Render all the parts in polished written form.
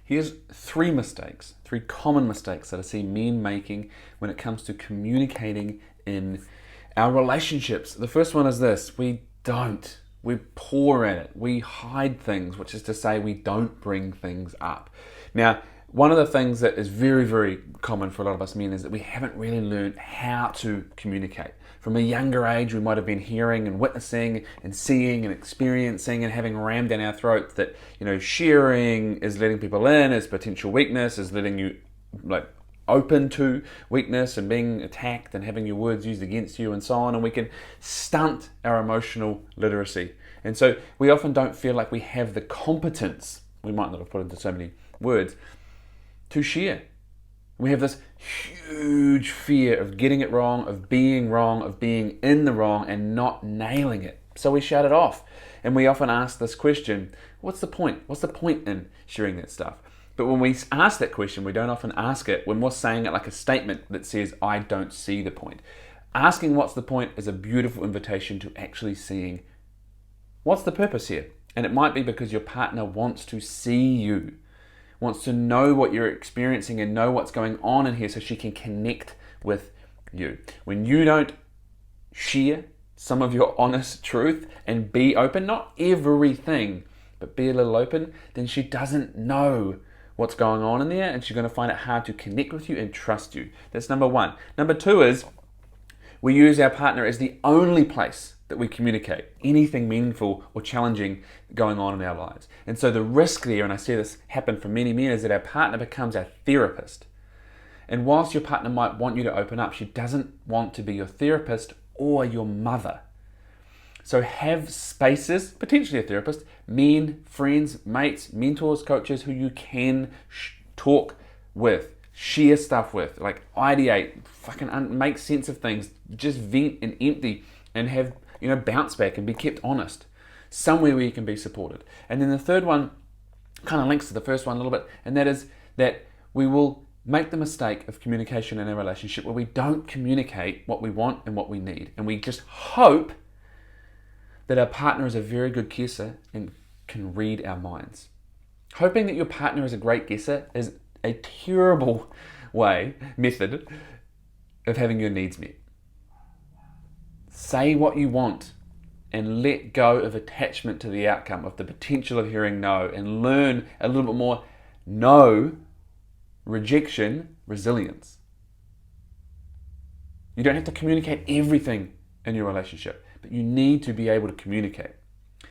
Here's three common mistakes that I see men making when it comes to communicating in our relationships. The first one is this: we're poor at it. We hide things, which is to say we don't bring things up. Now, one of the things that is very, very common for a lot of us men is that we haven't really learned how to communicate. From a younger age, we might have been hearing and witnessing and seeing and experiencing and having rammed down our throats that, sharing is letting people in, is potential weakness, is letting you open to weakness and being attacked and having your words used against you and so on, and we can stunt our emotional literacy. And so we often don't feel like we have the competence, we might not have put into so many words, to share. We have this huge fear of getting it wrong, of being in the wrong and not nailing it. So we shut it off. And we often ask this question: what's the point? What's the point in sharing that stuff? But when we ask that question, we don't often ask it when we're saying it like a statement that says, I don't see the point. Asking what's the point is a beautiful invitation to actually seeing what's the purpose here. And it might be because your partner wants to see you, wants to know what you're experiencing and know what's going on in here so she can connect with you. When you don't share some of your honest truth and be open, not everything, but be a little open, then she doesn't know what's going on in there, and she's going to find it hard to connect with you and trust you. That's number one. Number two is we use our partner as the only place that we communicate anything meaningful or challenging going on in our lives. And so the risk there, and I see this happen for many men, is that our partner becomes our therapist. And whilst your partner might want you to open up, she doesn't want to be your therapist or your mother. So have spaces, potentially a therapist, men, friends, mates, mentors, coaches who you can talk with, share stuff with, ideate, make sense of things, just vent and empty and have, bounce back and be kept honest. Somewhere where you can be supported. And then the third one kind of links to the first one a little bit, and that is that we will make the mistake of communication in a relationship where we don't communicate what we want and what we need. And we just hope that our partner is a very good guesser and can read our minds. Hoping that your partner is a great guesser is a terrible method of having your needs met. Say what you want and let go of attachment to the outcome, of the potential of hearing no, and learn a little bit more no, rejection, resilience. You don't have to communicate everything in your relationship, but you need to be able to communicate,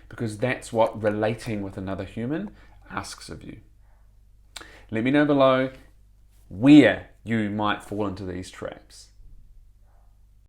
because that's what relating with another human asks of you. Let me know below where you might fall into these traps.